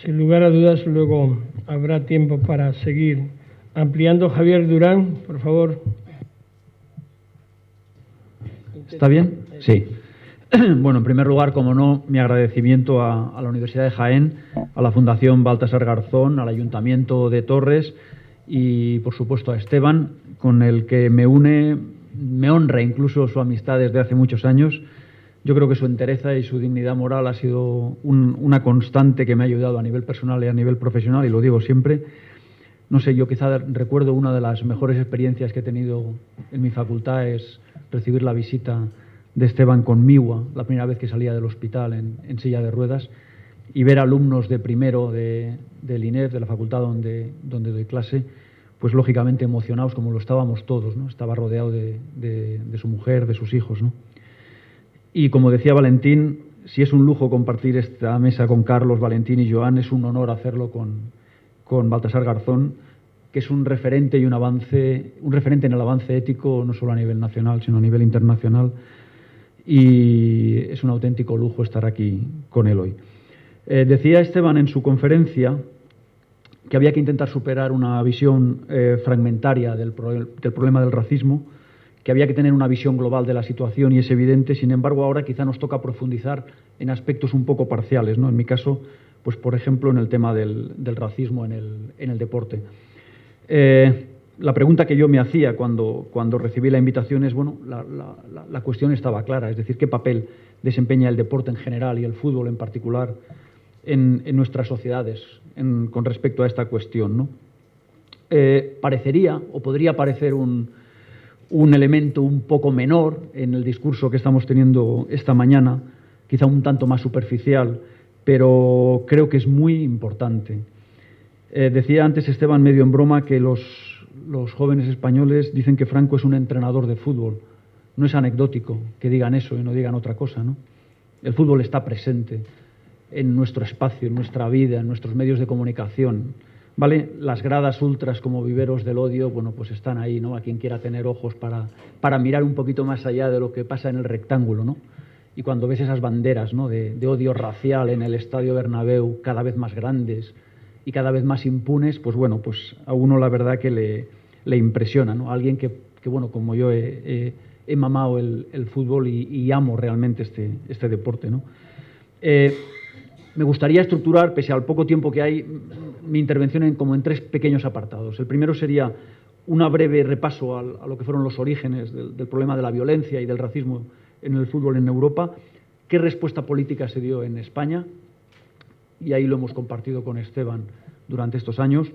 sin lugar a dudas, luego habrá tiempo para seguir ampliando. Javier Durán, por favor. ¿Está bien? Sí. Bueno, en primer lugar, como no, mi agradecimiento a la Universidad de Jaén, a la Fundación Baltasar Garzón, al Ayuntamiento de Torres y, por supuesto, a Esteban, con el que me honra incluso su amistad desde hace muchos años. Yo creo que su entereza y su dignidad moral ha sido una constante que me ha ayudado a nivel personal y a nivel profesional, y lo digo siempre. No sé, yo quizá recuerdo una de las mejores experiencias que he tenido en mi facultad es recibir la visita de Esteban con Miwa, la primera vez que salía del hospital en silla de ruedas, y ver alumnos de primero del INEF, de la facultad donde doy clase, pues lógicamente emocionados como lo estábamos todos, ¿no? Estaba rodeado de su mujer, de sus hijos, ¿no? Y como decía Valentín, si es un lujo compartir esta mesa con Carlos, Valentín y Joan, es un honor hacerlo con Baltasar Garzón, que es un referente y un referente en el avance ético, no solo a nivel nacional, sino a nivel internacional. Y es un auténtico lujo estar aquí con él hoy. Decía Esteban en su conferencia que había que intentar superar una visión fragmentaria del problema del racismo, que había que tener una visión global de la situación, y es evidente. Sin embargo, ahora quizá nos toca profundizar en aspectos un poco parciales, ¿no? En mi caso, pues por ejemplo, en el tema del racismo en el deporte. La pregunta que yo me hacía cuando recibí la invitación es, bueno, la cuestión estaba clara, es decir, ¿qué papel desempeña el deporte en general y el fútbol en particular en nuestras sociedades con respecto a esta cuestión, ¿no? Parecería, o podría parecer un elemento un poco menor en el discurso que estamos teniendo esta mañana, quizá un tanto más superficial, pero creo que es muy importante. Decía antes Esteban, medio en broma, que los jóvenes españoles dicen que Franco es un entrenador de fútbol. No es anecdótico que digan eso y no digan otra cosa, ¿no? El fútbol está presente en nuestro espacio, en nuestra vida, en nuestros medios de comunicación, ¿vale? Las gradas ultras como viveros del odio, bueno, pues están ahí, ¿no? A quien quiera tener ojos para mirar un poquito más allá de lo que pasa en el rectángulo, ¿no? Y cuando ves esas banderas, ¿no?, de odio racial en el Estadio Bernabéu, cada vez más grandes y cada vez más impunes, pues bueno, pues a uno la verdad que le impresiona, ¿no? Alguien que bueno, como yo he mamado el fútbol y amo realmente este deporte, ¿no? Me gustaría estructurar, pese al poco tiempo que hay, mi intervención en tres pequeños apartados. El primero sería un breve repaso a lo que fueron los orígenes del problema de la violencia y del racismo en el fútbol en Europa, qué respuesta política se dio en España, y ahí lo hemos compartido con Esteban durante estos años,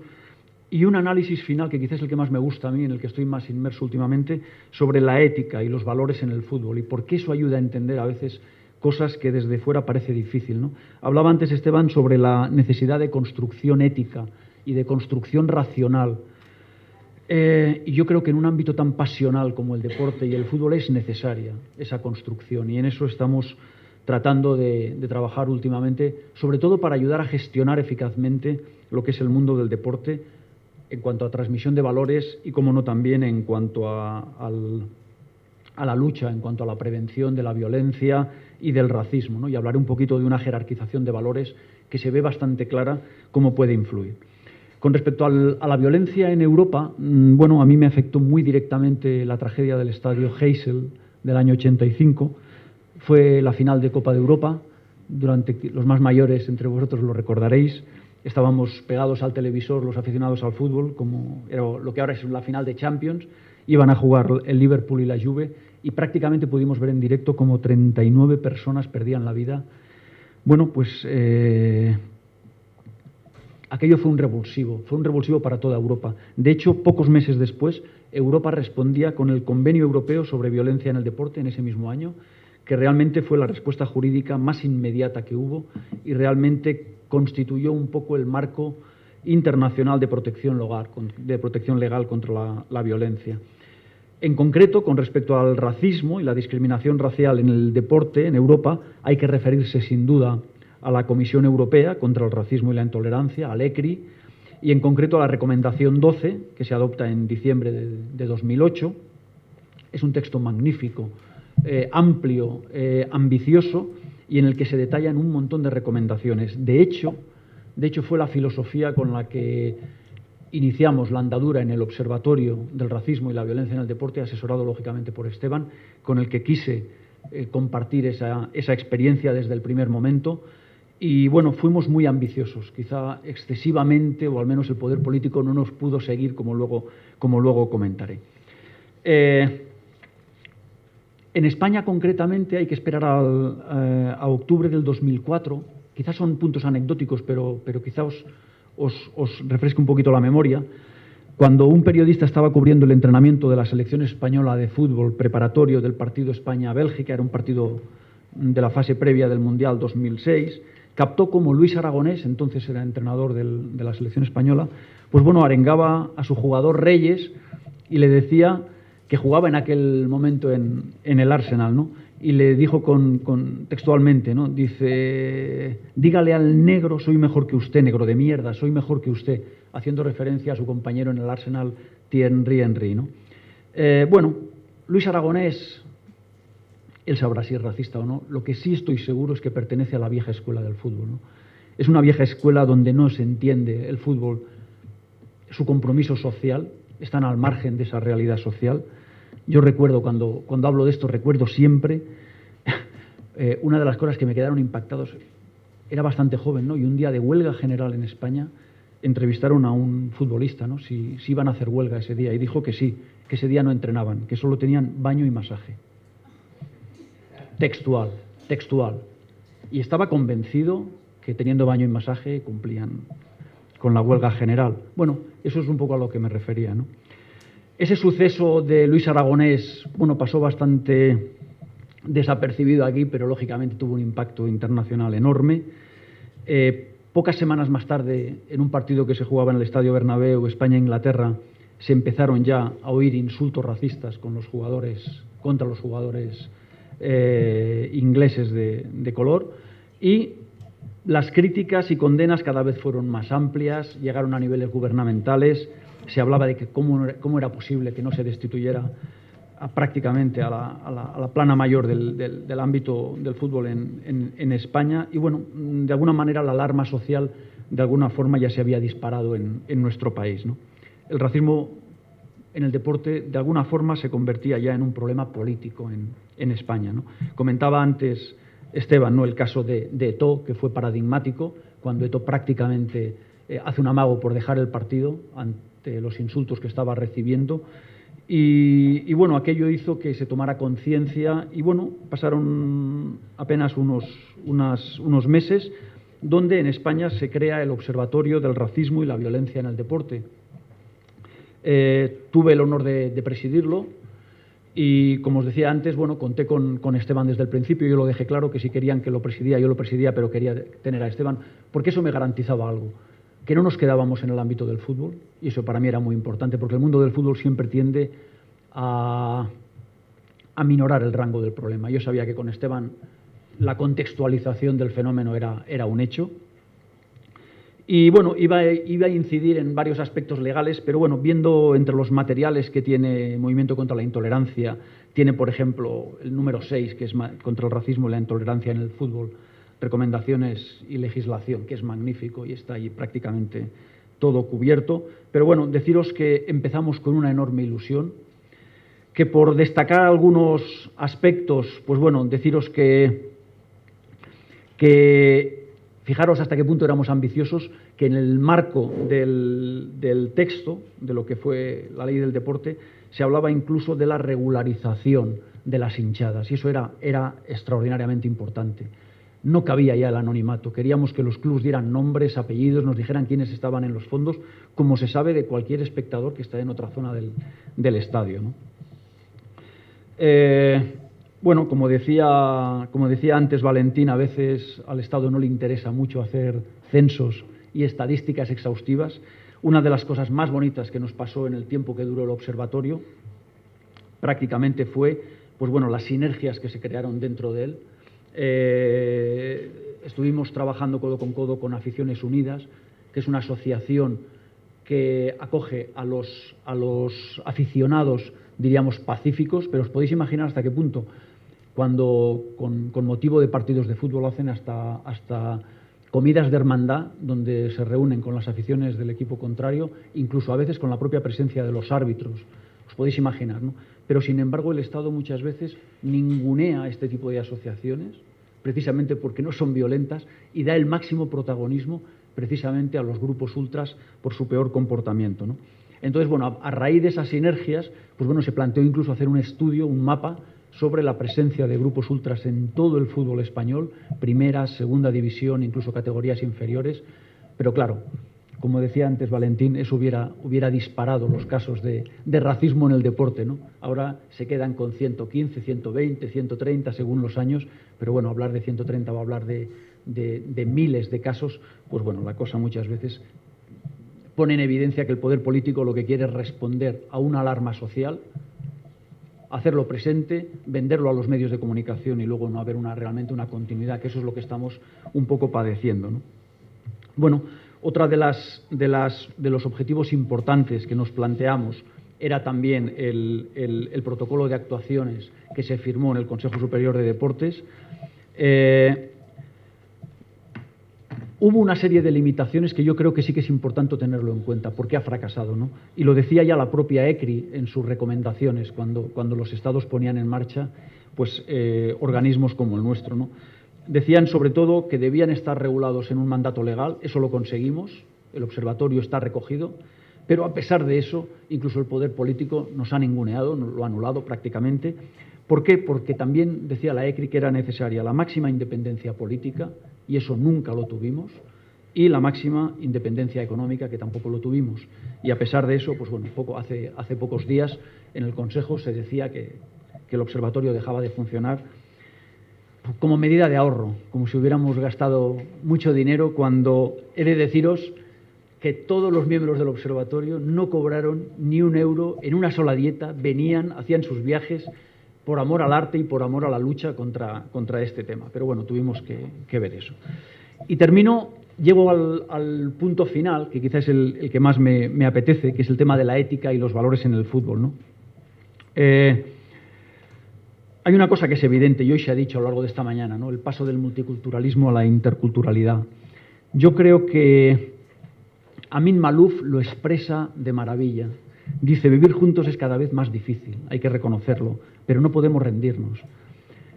y un análisis final, que quizás es el que más me gusta a mí, en el que estoy más inmerso últimamente, sobre la ética y los valores en el fútbol, y por qué eso ayuda a entender a veces cosas que desde fuera parece difícil, ¿no? Hablaba antes Esteban sobre la necesidad de construcción ética y de construcción racional. Y yo creo que en un ámbito tan pasional como el deporte y el fútbol es necesaria esa construcción, y en eso estamos tratando de trabajar últimamente, sobre todo para ayudar a gestionar eficazmente lo que es el mundo del deporte en cuanto a transmisión de valores y, como no, también en cuanto a la lucha, en cuanto a la prevención de la violencia y del racismo, ¿no? Y hablaré un poquito de una jerarquización de valores que se ve bastante clara cómo puede influir. Con respecto a la violencia en Europa, bueno, a mí me afectó muy directamente la tragedia del estadio Heysel del año 85. Fue la final de Copa de Europa. Durante los más mayores entre vosotros lo recordaréis. Estábamos pegados al televisor los aficionados al fútbol, como era lo que ahora es la final de Champions. Iban a jugar el Liverpool y la Juve, y prácticamente pudimos ver en directo cómo 39 personas perdían la vida. Bueno, pues aquello fue un revulsivo para toda Europa. De hecho, pocos meses después, Europa respondía con el Convenio Europeo sobre Violencia en el Deporte en ese mismo año, que realmente fue la respuesta jurídica más inmediata que hubo y realmente constituyó un poco el marco internacional de protección legal contra la violencia. En concreto, con respecto al racismo y la discriminación racial en el deporte en Europa, hay que referirse sin duda a la Comisión Europea contra el Racismo y la Intolerancia, al ECRI, y en concreto a la Recomendación 12, que se adopta en diciembre de 2008. Es un texto magnífico, amplio, ambicioso, y en el que se detallan un montón de recomendaciones. De hecho, De hecho, fue la filosofía con la que iniciamos la andadura en el Observatorio del Racismo y la Violencia en el Deporte, asesorado lógicamente por Esteban, con el que quise compartir esa experiencia desde el primer momento. Y bueno, fuimos muy ambiciosos, quizá excesivamente, o al menos el poder político no nos pudo seguir, como luego comentaré. En España, concretamente, hay que esperar a octubre del 2004. Quizás son puntos anecdóticos, pero quizá os refresque un poquito la memoria. Cuando un periodista estaba cubriendo el entrenamiento de la selección española de fútbol preparatorio del partido España-Bélgica, era un partido de la fase previa del Mundial 2006, captó como Luis Aragonés, entonces era entrenador de la selección española, pues bueno, arengaba a su jugador Reyes y le decía que jugaba en aquel momento en el Arsenal, ¿no? Y le dijo textualmente, ¿no? Dice, dígale al negro, soy mejor que usted, negro de mierda, soy mejor que usted, haciendo referencia a su compañero en el Arsenal, Thierry Henry, ¿no? Bueno, Luis Aragonés, él sabrá si es racista o no, lo que sí estoy seguro es que pertenece a la vieja escuela del fútbol, ¿no? Es una vieja escuela donde no se entiende el fútbol, su compromiso social, están al margen de esa realidad social. Yo recuerdo, cuando hablo de esto, recuerdo siempre una de las cosas que me quedaron impactados. Era bastante joven, ¿no? Y un día de huelga general en España entrevistaron a un futbolista, ¿no? Si iban a hacer huelga ese día, y dijo que sí, que ese día no entrenaban, que solo tenían baño y masaje. Textual. Y estaba convencido que teniendo baño y masaje cumplían con la huelga general. Bueno, eso es un poco a lo que me refería, ¿no? Ese suceso de Luis Aragonés, bueno, pasó bastante desapercibido aquí, pero lógicamente tuvo un impacto internacional enorme. Pocas semanas más tarde, en un partido que se jugaba en el Estadio Bernabéu, España-Inglaterra, se empezaron ya a oír insultos racistas contra los jugadores ingleses de color, y las críticas y condenas cada vez fueron más amplias, llegaron a niveles gubernamentales. Se hablaba de que cómo era posible que no se destituyera prácticamente a la plana mayor del ámbito del fútbol en España. Y bueno, de alguna manera la alarma social de alguna forma ya se había disparado en nuestro país, ¿no? El racismo en el deporte de alguna forma se convertía ya en un problema político en España, ¿no? Comentaba antes Esteban, ¿no?, el caso de Eto'o, que fue paradigmático, cuando Eto'o prácticamente hace un amago por dejar el partido ante los insultos que estaba recibiendo. Y bueno, aquello hizo que se tomara conciencia, y bueno, pasaron apenas unos meses donde en España se crea el Observatorio del Racismo y la Violencia en el Deporte. Tuve el honor de presidirlo. Y como os decía antes, bueno, conté con Esteban desde el principio. Yo lo dejé claro que si querían que lo presidía, yo lo presidía, pero quería tener a Esteban, porque eso me garantizaba algo, que no nos quedábamos en el ámbito del fútbol, y eso para mí era muy importante, porque el mundo del fútbol siempre tiende a minorar el rango del problema. Yo sabía que con Esteban la contextualización del fenómeno era un hecho. Y bueno, iba a incidir en varios aspectos legales, pero bueno, viendo entre los materiales que tiene Movimiento contra la Intolerancia, tiene, por ejemplo, el número 6, que es contra el racismo y la intolerancia en el fútbol, recomendaciones y legislación, que es magnífico y está ahí prácticamente todo cubierto. Pero bueno, deciros que empezamos con una enorme ilusión, que por destacar algunos aspectos, pues bueno, deciros que fijaros hasta qué punto éramos ambiciosos, que en el marco del texto, de lo que fue la ley del deporte, se hablaba incluso de la regularización de las hinchadas, y eso era extraordinariamente importante. No cabía ya el anonimato, queríamos que los clubs dieran nombres, apellidos, nos dijeran quiénes estaban en los fondos, como se sabe de cualquier espectador que está en otra zona del estadio, ¿no? Bueno, como decía antes Valentín, a veces al Estado no le interesa mucho hacer censos y estadísticas exhaustivas. Una de las cosas más bonitas que nos pasó en el tiempo que duró el observatorio prácticamente fue, pues bueno, las sinergias que se crearon dentro de él. Estuvimos trabajando codo con Aficiones Unidas, que es una asociación que acoge a los aficionados, diríamos, pacíficos, pero os podéis imaginar hasta qué punto, cuando con motivo de partidos de fútbol hacen hasta comidas de hermandad donde se reúnen con las aficiones del equipo contrario, incluso a veces con la propia presencia de los árbitros. Os podéis imaginar, ¿no? Pero, sin embargo, el Estado muchas veces ningunea este tipo de asociaciones, precisamente porque no son violentas, y da el máximo protagonismo precisamente a los grupos ultras por su peor comportamiento, ¿no? Entonces, bueno, a raíz de esas sinergias, pues bueno, se planteó incluso hacer un estudio, un mapa, sobre la presencia de grupos ultras en todo el fútbol español, primera, segunda división, incluso categorías inferiores. Pero claro, como decía antes Valentín, eso hubiera disparado los casos de racismo en el deporte, ¿no? Ahora se quedan con 115, 120, 130 según los años, pero bueno, hablar de 130 o hablar de miles de casos, pues bueno, la cosa muchas veces pone en evidencia que el poder político lo que quiere es responder a una alarma social, hacerlo presente, venderlo a los medios de comunicación y luego no haber realmente una continuidad, que eso es lo que estamos un poco padeciendo, ¿no? Bueno, otra de los objetivos importantes que nos planteamos era también el protocolo de actuaciones que se firmó en el Consejo Superior de Deportes. Hubo una serie de limitaciones que yo creo que sí que es importante tenerlo en cuenta, porque ha fracasado, ¿no? Y lo decía ya la propia ECRI en sus recomendaciones cuando los estados ponían en marcha pues, organismos como el nuestro, ¿no? Decían sobre todo que debían estar regulados en un mandato legal, eso lo conseguimos, el observatorio está recogido, pero a pesar de eso, incluso el poder político nos ha ninguneado, nos lo ha anulado prácticamente. ¿Por qué? Porque también decía la ECRI que era necesaria la máxima independencia política, y eso nunca lo tuvimos, y la máxima independencia económica, que tampoco lo tuvimos. Y a pesar de eso, pues bueno, hace pocos días en el Consejo se decía que el observatorio dejaba de funcionar como medida de ahorro, como si hubiéramos gastado mucho dinero, cuando he de deciros que todos los miembros del observatorio no cobraron ni un euro en una sola dieta, venían, hacían sus viajes por amor al arte y por amor a la lucha contra este tema. Pero bueno, tuvimos que ver eso. Y llego al punto final, que quizás es el que más me apetece, que es el tema de la ética y los valores en el fútbol, ¿no? Hay una cosa que es evidente, y hoy se ha dicho a lo largo de esta mañana, ¿no? El paso del multiculturalismo a la interculturalidad. Yo creo que Amin Maalouf lo expresa de maravilla. Dice, vivir juntos es cada vez más difícil, hay que reconocerlo, pero no podemos rendirnos.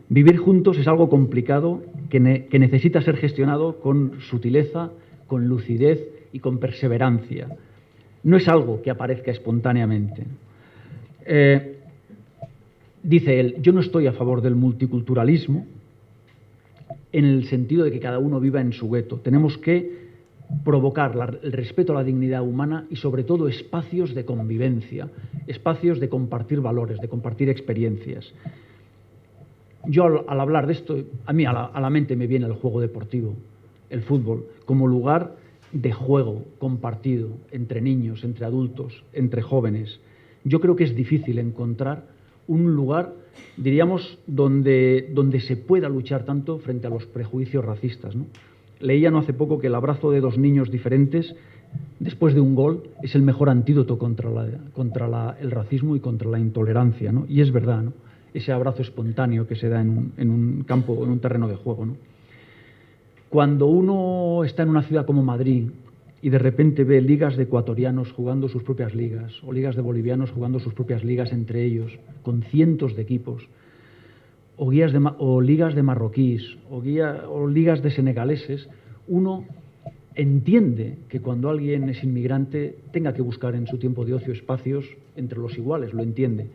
Vivir juntos es algo complicado que necesita ser gestionado con sutileza, con lucidez y con perseverancia. No es algo que aparezca espontáneamente. Dice él, yo no estoy a favor del multiculturalismo en el sentido de que cada uno viva en su gueto. Tenemos que provocar el respeto a la dignidad humana y, sobre todo, espacios de convivencia, espacios de compartir valores, de compartir experiencias. Yo, al hablar de esto, a mí a la mente me viene el juego deportivo, el fútbol, como lugar de juego compartido entre niños, entre adultos, entre jóvenes. Yo creo que es difícil encontrar un lugar, diríamos, donde se pueda luchar tanto frente a los prejuicios racistas, ¿no? Leía no hace poco que el abrazo de dos niños diferentes después de un gol es el mejor antídoto contra el racismo y contra la intolerancia, ¿no? Y es verdad, ¿no? Ese abrazo espontáneo que se da en un campo, en un terreno de juego, ¿no? Cuando uno está en una ciudad como Madrid y de repente ve ligas de ecuatorianos jugando sus propias ligas, o ligas de bolivianos jugando sus propias ligas entre ellos, con cientos de equipos, o ligas de marroquíes, o ligas de senegaleses, uno entiende que cuando alguien es inmigrante tenga que buscar en su tiempo de ocio espacios entre los iguales, lo entiende.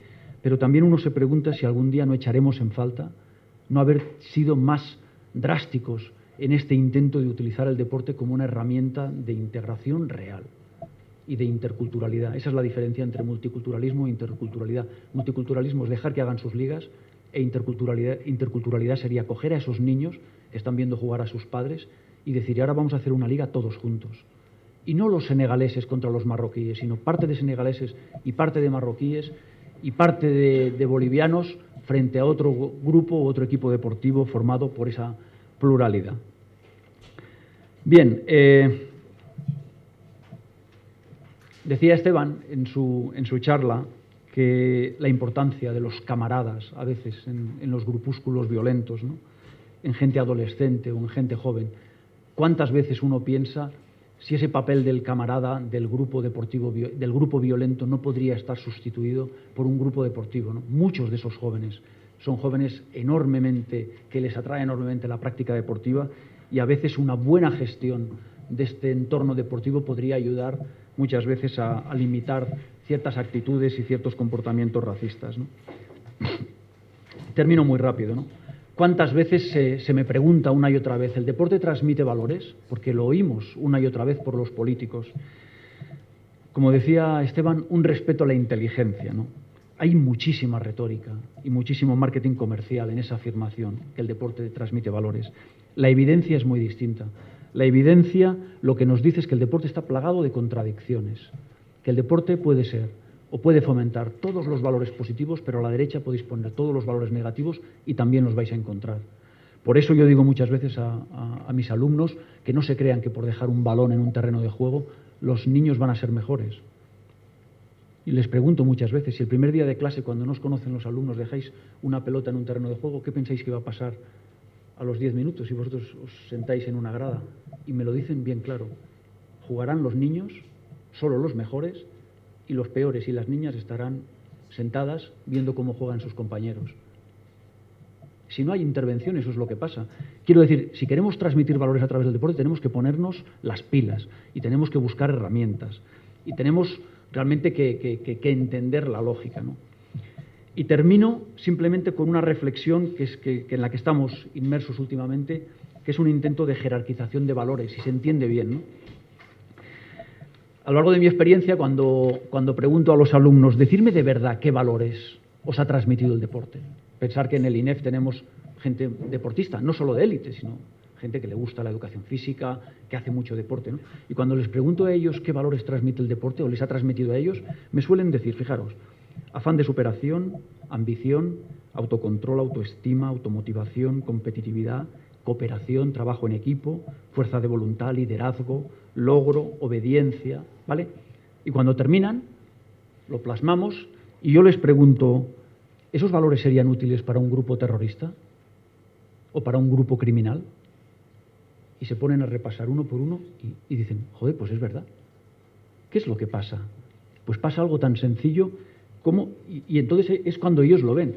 Pero también uno se pregunta si algún día no echaremos en falta no haber sido más drásticos en este intento de utilizar el deporte como una herramienta de integración real y de interculturalidad. Esa es la diferencia entre multiculturalismo e interculturalidad. Multiculturalismo es dejar que hagan sus ligas, e interculturalidad sería coger a esos niños que están viendo jugar a sus padres y decir, ahora vamos a hacer una liga todos juntos. Y no los senegaleses contra los marroquíes, sino parte de senegaleses y parte de marroquíes y parte de bolivianos frente a otro grupo o otro equipo deportivo formado por esa pluralidad. Bien, decía Esteban en su charla que la importancia de los camaradas, a veces, en los grupúsculos violentos, ¿no? En gente adolescente o en gente joven. ¿Cuántas veces uno piensa si ese papel del camarada del grupo deportivo, del grupo violento, no podría estar sustituido por un grupo deportivo, ¿no? Muchos de esos jóvenes son jóvenes que les atrae enormemente la práctica deportiva, y a veces una buena gestión de este entorno deportivo podría ayudar muchas veces a limitar ciertas actitudes y ciertos comportamientos racistas, ¿no? Termino muy rápido, ¿no? ¿Cuántas veces se me pregunta una y otra vez, ¿el deporte transmite valores? Porque lo oímos una y otra vez por los políticos. Como decía Esteban, un respeto a la inteligencia, ¿no? Hay muchísima retórica y muchísimo marketing comercial en esa afirmación, que el deporte transmite valores. La evidencia es muy distinta. La evidencia lo que nos dice es que el deporte está plagado de contradicciones, que el deporte puede ser o puede fomentar todos los valores positivos, pero a la derecha podéis poner todos los valores negativos y también los vais a encontrar. Por eso yo digo muchas veces a mis alumnos que no se crean que por dejar un balón en un terreno de juego los niños van a ser mejores. Y les pregunto muchas veces, si el primer día de clase, cuando no os conocen los alumnos, dejáis una pelota en un terreno de juego, ¿qué pensáis que va a pasar a los 10 minutos si vosotros os sentáis en una grada? Y me lo dicen bien claro. Jugarán los niños, solo los mejores, y los peores y las niñas estarán sentadas viendo cómo juegan sus compañeros. Si no hay intervención, eso es lo que pasa. Quiero decir, si queremos transmitir valores a través del deporte, tenemos que ponernos las pilas y tenemos que buscar herramientas y tenemos realmente que entender la lógica, ¿no? Y termino simplemente con una reflexión que en la que estamos inmersos últimamente, que es un intento de jerarquización de valores, y se entiende bien, ¿no? A lo largo de mi experiencia, cuando pregunto a los alumnos, decidme de verdad qué valores os ha transmitido el deporte. Pensar que en el INEF tenemos gente deportista, no solo de élite, sino gente que le gusta la educación física, que hace mucho deporte, ¿no? Y cuando les pregunto a ellos qué valores transmite el deporte o les ha transmitido a ellos, me suelen decir, fijaros, afán de superación, ambición, autocontrol, autoestima, automotivación, competitividad, cooperación, trabajo en equipo, fuerza de voluntad, liderazgo, logro, obediencia, ¿vale? Y cuando terminan, lo plasmamos y yo les pregunto, ¿esos valores serían útiles para un grupo terrorista o para un grupo criminal? Y se ponen a repasar uno por uno y dicen, joder, pues es verdad. ¿Qué es lo que pasa? Pues pasa algo tan sencillo como, y entonces es cuando ellos lo ven,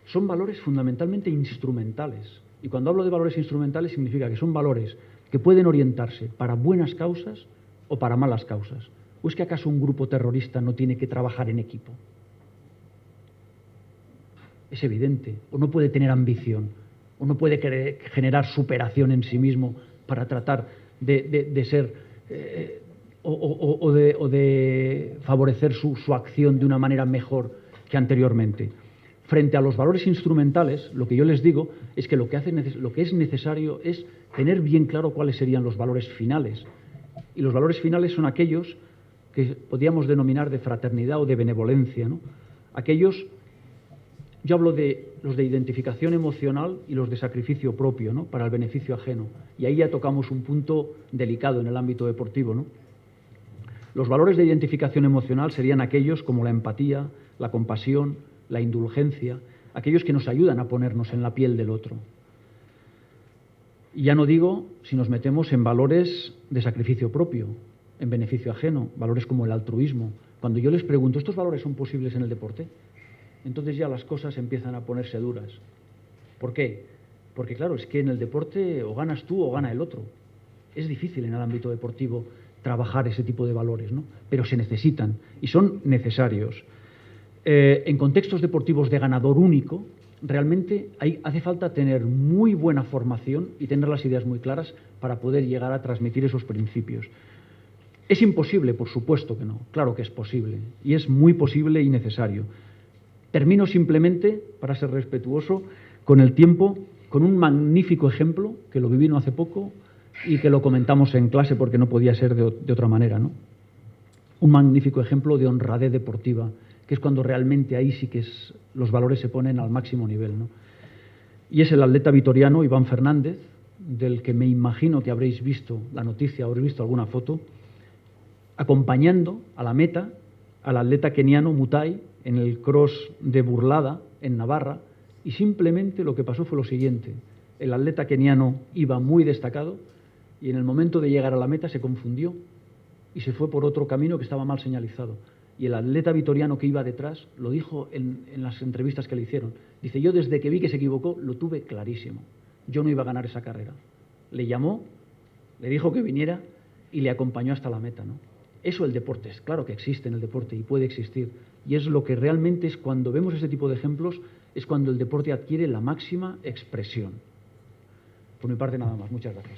son valores fundamentalmente instrumentales. Y cuando hablo de valores instrumentales significa que son valores que pueden orientarse para buenas causas o para malas causas. ¿O es que acaso un grupo terrorista no tiene que trabajar en equipo? Es evidente. O no puede tener ambición, o no puede generar superación en sí mismo para tratar de ser o de favorecer su acción de una manera mejor que anteriormente. Frente a los valores instrumentales, lo que yo les digo es que lo que es necesario es tener bien claro cuáles serían los valores finales. Y los valores finales son aquellos que podríamos denominar de fraternidad o de benevolencia, ¿no? Aquellos, yo hablo de los de identificación emocional y los de sacrificio propio, ¿no? Para el beneficio ajeno. Y ahí ya tocamos un punto delicado en el ámbito deportivo, ¿no? Los valores de identificación emocional serían aquellos como la empatía, la compasión, la indulgencia, aquellos que nos ayudan a ponernos en la piel del otro. Y ya no digo si nos metemos en valores de sacrificio propio, en beneficio ajeno, valores como el altruismo. Cuando yo les pregunto, ¿estos valores son posibles en el deporte? Entonces ya las cosas empiezan a ponerse duras. ¿Por qué? Porque claro, es que en el deporte o ganas tú o gana el otro. Es difícil en el ámbito deportivo trabajar ese tipo de valores, ¿no? Pero se necesitan y son necesarios. En contextos deportivos de ganador único, realmente hace falta tener muy buena formación y tener las ideas muy claras para poder llegar a transmitir esos principios. ¿Es imposible? Por supuesto que no. Claro que es posible. Y es muy posible y necesario. Termino simplemente, para ser respetuoso, con el tiempo, con un magnífico ejemplo, que lo viví no hace poco y que lo comentamos en clase porque no podía ser de otra manera, ¿no? Un magnífico ejemplo de honradez deportiva, que es cuando realmente ahí sí que los valores se ponen al máximo nivel, ¿no? Y es el atleta vitoriano Iván Fernández, del que me imagino que habréis visto la noticia, habréis visto alguna foto, acompañando a la meta al atleta keniano Mutai en el cross de Burlada, en Navarra, y simplemente lo que pasó fue lo siguiente. El atleta keniano iba muy destacado y en el momento de llegar a la meta se confundió y se fue por otro camino que estaba mal señalizado. Y el atleta vitoriano que iba detrás lo dijo en las entrevistas que le hicieron. Dice, yo desde que vi que se equivocó lo tuve clarísimo. Yo no iba a ganar esa carrera. Le llamó, le dijo que viniera y le acompañó hasta la meta, ¿no? Eso el deporte es, claro que existe en el deporte y puede existir. Y es lo que realmente es cuando vemos ese tipo de ejemplos, es cuando el deporte adquiere la máxima expresión. Por mi parte nada más. Muchas gracias.